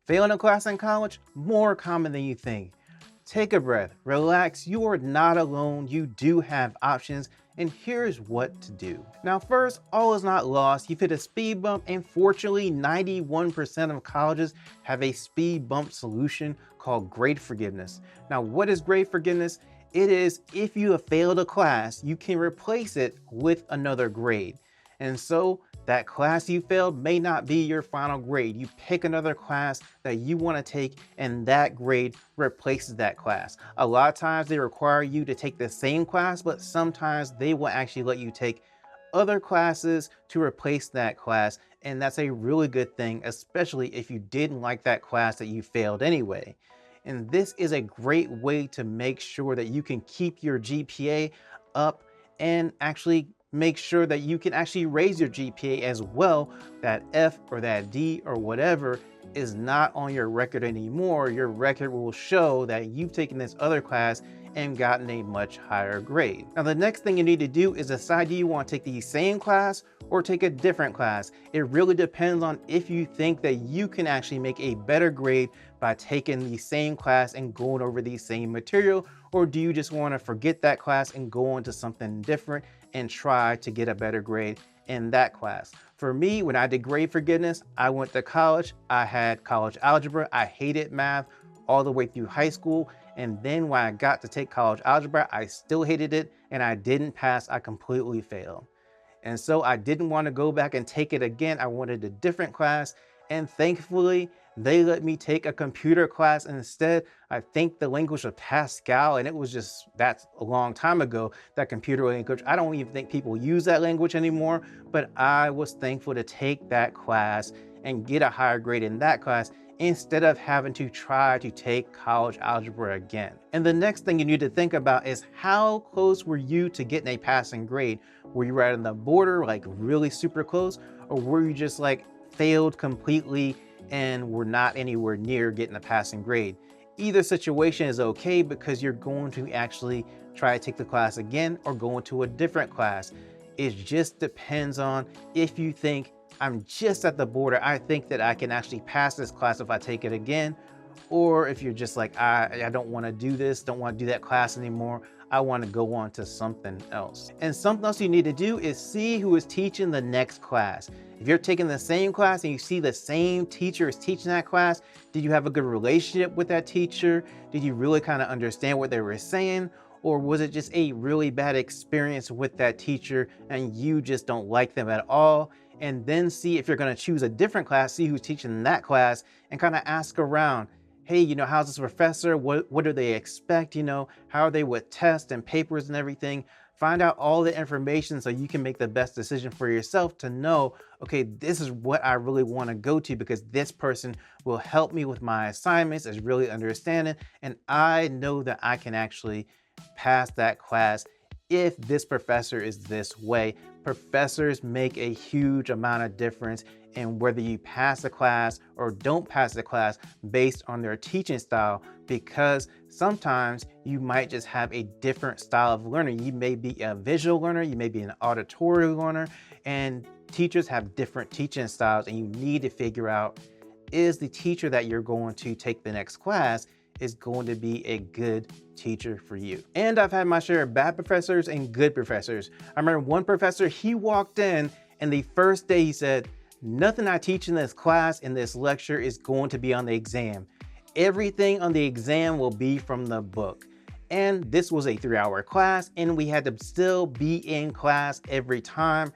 Failing a class in college? More common than you think. Take a breath, relax, you are not alone, you do have options, and here's what to do. Now first, all is not lost, you've hit a speed bump, and fortunately 91% of colleges have a speed bump solution called grade forgiveness. Now what is grade forgiveness? It is if you have failed a class, you can replace it with another grade. And so that class you failed may not be your final grade. You pick another class that you want to take and that grade replaces that class. A lot of times they require you to take the same class, but sometimes they will actually let you take other classes to replace that class. And that's a really good thing, especially if you didn't like that class that you failed anyway. And this is a great way to make sure that you can keep your GPA up and actually make sure that you can actually raise your GPA as well. That F or that D or whatever is not on your record anymore. Your record will show that you've taken this other class and gotten a much higher grade. Now the next thing you need to do is decide, do you want to take the same class or take a different class? It really depends on if you think that you can actually make a better grade by taking the same class and going over the same material, or do you just want to forget that class and go on to something different and try to get a better grade in that class? For me, when I did grade forgiveness, I went to college, I had college algebra, I hated math all the way through high school. And then when I got to take college algebra, I still hated it and I didn't pass, I completely failed. And so I didn't want to go back and take it again. I wanted a different class. And thankfully, they let me take a computer class instead. I think the language was Pascal, and it was just, that's a long time ago, that computer language. I don't even think people use that language anymore, but I was thankful to take that class and get a higher grade in that class instead of having to try to take college algebra again. And the next thing you need to think about is, how close were you to getting a passing grade? Were you right on the border, like really super close, or were you just like failed completely and were not anywhere near getting a passing grade? Either situation is okay because you're going to actually try to take the class again or go into a different class. It just depends on if you think, I'm just at the border, I think that I can actually pass this class if I take it again. Or if you're just like, I don't want to do this, don't want to do that class anymore, I want to go on to something else. And something else you need to do is see who is teaching the next class. If you're taking the same class and you see the same teacher is teaching that class, did you have a good relationship with that teacher? Did you really kind of understand what they were saying? Or was it just a really bad experience with that teacher and you just don't like them at all? And then see if you're going to choose a different class, see who's teaching that class and kind of ask around. Hey, how's this professor? What do they expect? How are they with tests and papers and everything? Find out all the information so you can make the best decision for yourself to know, okay, this is what I really want to go to because this person will help me with my assignments, is really understanding, and I know that I can actually pass that class if this professor is this way. Professors make a huge amount of difference in whether you pass the class or don't pass the class based on their teaching style, because sometimes you might just have a different style of learning. You may be a visual learner, you may be an auditory learner, and teachers have different teaching styles, and you need to figure out, is the teacher that you're going to take the next class is going to be a good teacher for you. And I've had my share of bad professors and good professors. I remember one professor, he walked in and the first day he said, nothing I teach in this class, in this lecture, is going to be on the exam. Everything on the exam will be from the book. And this was a 3-hour class and we had to still be in class every time.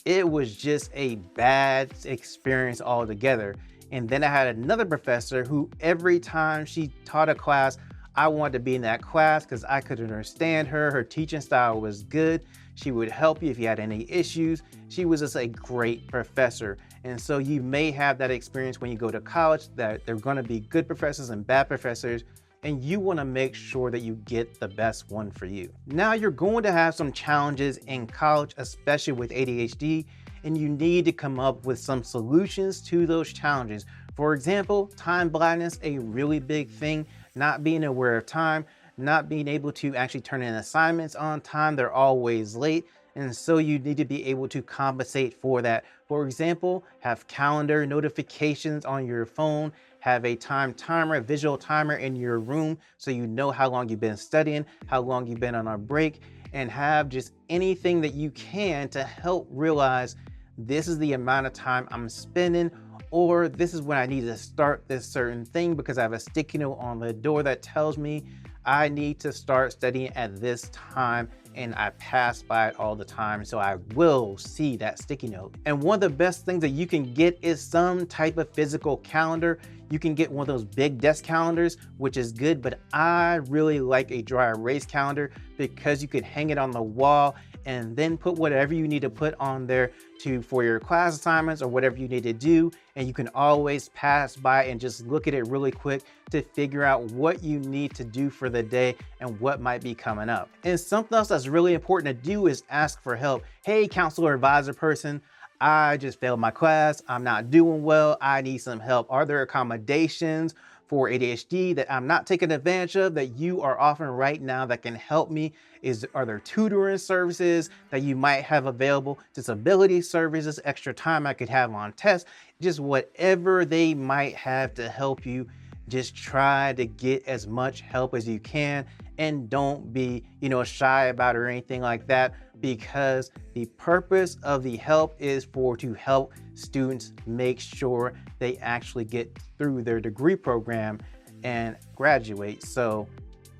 It was just a bad experience altogether. And then I had another professor who every time she taught a class, I wanted to be in that class because I could understand her. Her teaching style was good. She would help you if you had any issues. She was just a great professor. And so you may have that experience when you go to college, that there are going to be good professors and bad professors, and you want to make sure that you get the best one for you. Now you're going to have some challenges in college, especially with ADHD, and you need to come up with some solutions to those challenges. For example, time blindness, a really big thing, not being aware of time, not being able to actually turn in assignments on time, they're always late. And so you need to be able to compensate for that. For example, have calendar notifications on your phone, have a time timer, a visual timer in your room so you know how long you've been studying, how long you've been on a break, and have just anything that you can to help realize this is the amount of time I'm spending, or this is when I need to start this certain thing because I have a sticky note on the door that tells me I need to start studying at this time, and I pass by it all the time, so I will see that sticky note. And one of the best things that you can get is some type of physical calendar. You can get one of those big desk calendars, which is good, but I really like a dry erase calendar because you can hang it on the wall and then put whatever you need to put on there for your class assignments or whatever you need to do. And you can always pass by and just look at it really quick to figure out what you need to do for the day and what might be coming up. And something else that's really important to do is ask for help. Hey, counselor advisor person, I just failed my class. I'm not doing well. I need some help. Are there accommodations for ADHD that I'm not taking advantage of that you are offering right now that can help me? Are there tutoring services that you might have available, disability services, extra time I could have on tests, just whatever they might have to help you. Just try to get as much help as you can, and don't be, shy about it or anything like that, because the purpose of the help is to help students make sure they actually get through their degree program and graduate. So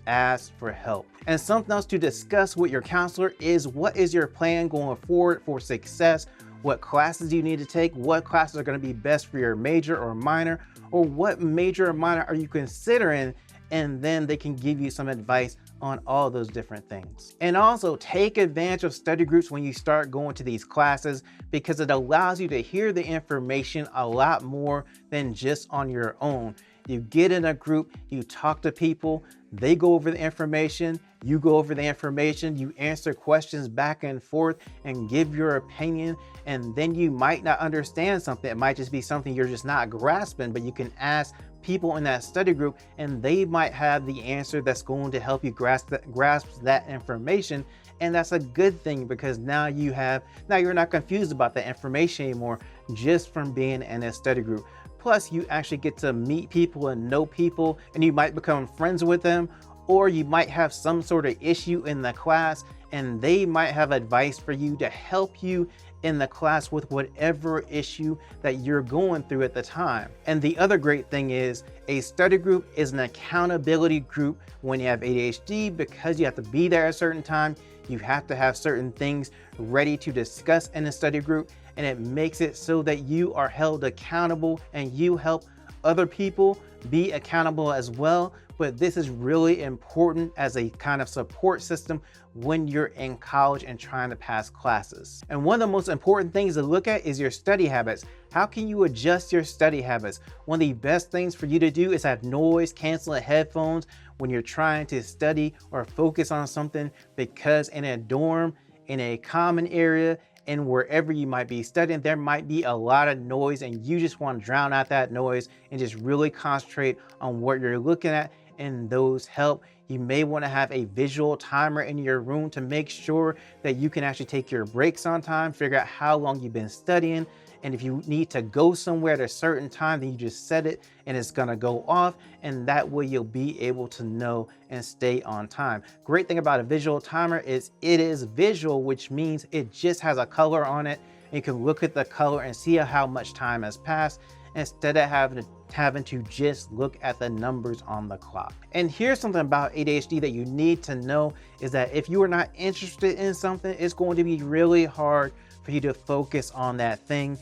ask for help. And something else to discuss with your counselor is, what is your plan going forward for success? What classes do you need to take? What classes are going to be best for your major or minor? Or what major or minor are you considering? And then they can give you some advice on all those different things. And also take advantage of study groups when you start going to these classes, because it allows you to hear the information a lot more than just on your own. You get in a group, you talk to people, they go over the information, you go over the information, you answer questions back and forth and give your opinion. And then you might not understand something. It might just be something you're just not grasping, but you can ask people in that study group and they might have the answer that's going to help you grasp that information. And that's a good thing, because now you're not confused about that information anymore just from being in a study group. Plus, you actually get to meet people and know people, and you might become friends with them, or you might have some sort of issue in the class and they might have advice for you to help you in the class with whatever issue that you're going through at the time. And the other great thing is, a study group is an accountability group when you have ADHD, because you have to be there at a certain time. You have to have certain things ready to discuss in a study group, and it makes it so that you are held accountable and you help other people be accountable as well. But this is really important as a kind of support system when you're in college and trying to pass classes. And one of the most important things to look at is your study habits. How can you adjust your study habits? One of the best things for you to do is have noise canceling headphones when you're trying to study or focus on something, because in a dorm, in a common area, and wherever you might be studying, there might be a lot of noise, and you just want to drown out that noise and just really concentrate on what you're looking at, and those help. You may want to have a visual timer in your room to make sure that you can actually take your breaks on time, figure out how long you've been studying. And if you need to go somewhere at a certain time, then you just set it and it's gonna go off. And that way you'll be able to know and stay on time. Great thing about a visual timer is it is visual, which means it just has a color on it. You can look at the color and see how much time has passed, instead of having to just look at the numbers on the clock. And here's something about ADHD that you need to know, is that if you are not interested in something, it's going to be really hard for you to focus on that thing.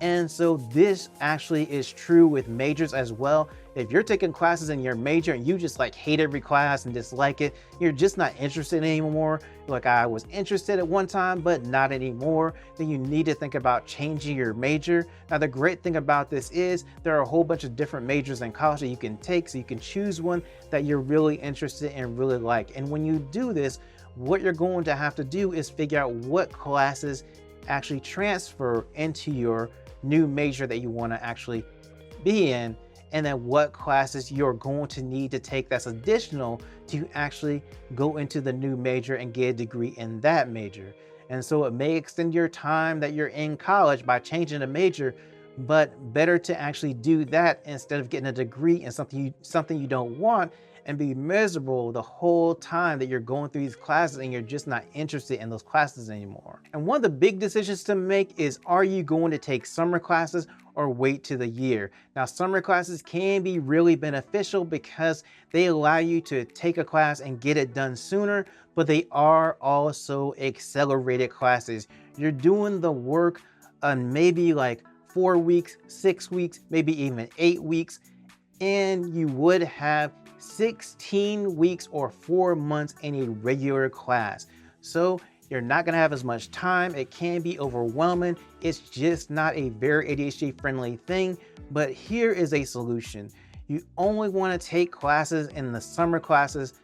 And so this actually is true with majors as well. If you're taking classes in your major and you just hate every class and dislike it, you're just not interested anymore, like I was interested at one time but not anymore, then you need to think about changing your major. Now the great thing about this is there are a whole bunch of different majors in college that you can take, so you can choose one that you're really interested in and really like. And when you do this, what you're going to have to do is figure out what classes actually transfer into your new major that you want to actually be in, and then what classes you're going to need to take that's additional to actually go into the new major and get a degree in that major. And so it may extend your time that you're in college by changing a major, but better to actually do that instead of getting a degree in something you don't want and be miserable the whole time that you're going through these classes and you're just not interested in those classes anymore. And one of the big decisions to make is, are you going to take summer classes or wait to the year? Now, summer classes can be really beneficial because they allow you to take a class and get it done sooner, but they are also accelerated classes. You're doing the work on maybe like 4 weeks, 6 weeks, maybe even 8 weeks, and you would have 16 weeks or 4 months in a regular class. So you're not gonna have as much time. It can be overwhelming. It's just not a very ADHD friendly thing, but here is a solution. You only wanna take classes in the summer classes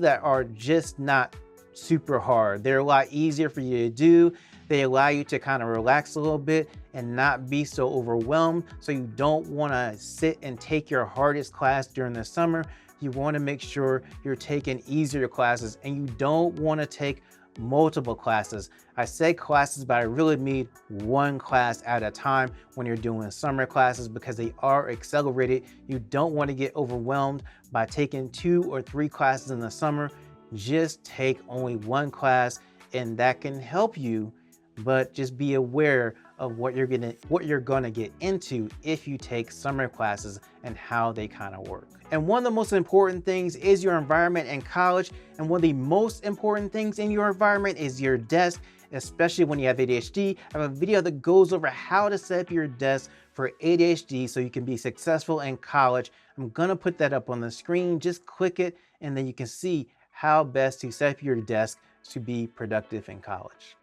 that are just not super hard. They're a lot easier for you to do. They allow you to kind of relax a little bit and not be so overwhelmed. So you don't want to sit and take your hardest class during the summer. You want to make sure you're taking easier classes, and you don't want to take multiple classes. I say classes, but I really mean one class at a time when you're doing summer classes, because they are accelerated. You don't want to get overwhelmed by taking 2 or 3 classes in the summer. Just take only one class, and that can help you, but just be aware of what you're gonna get into if you take summer classes and how they kind of work. And one of the most important things is your environment in college, and one of the most important things in your environment is your desk, especially when you have ADHD. I have a video that goes over how to set up your desk for ADHD so you can be successful in college. I'm gonna put that up on the screen. Just click it and then you can see how best to set up your desk to be productive in college.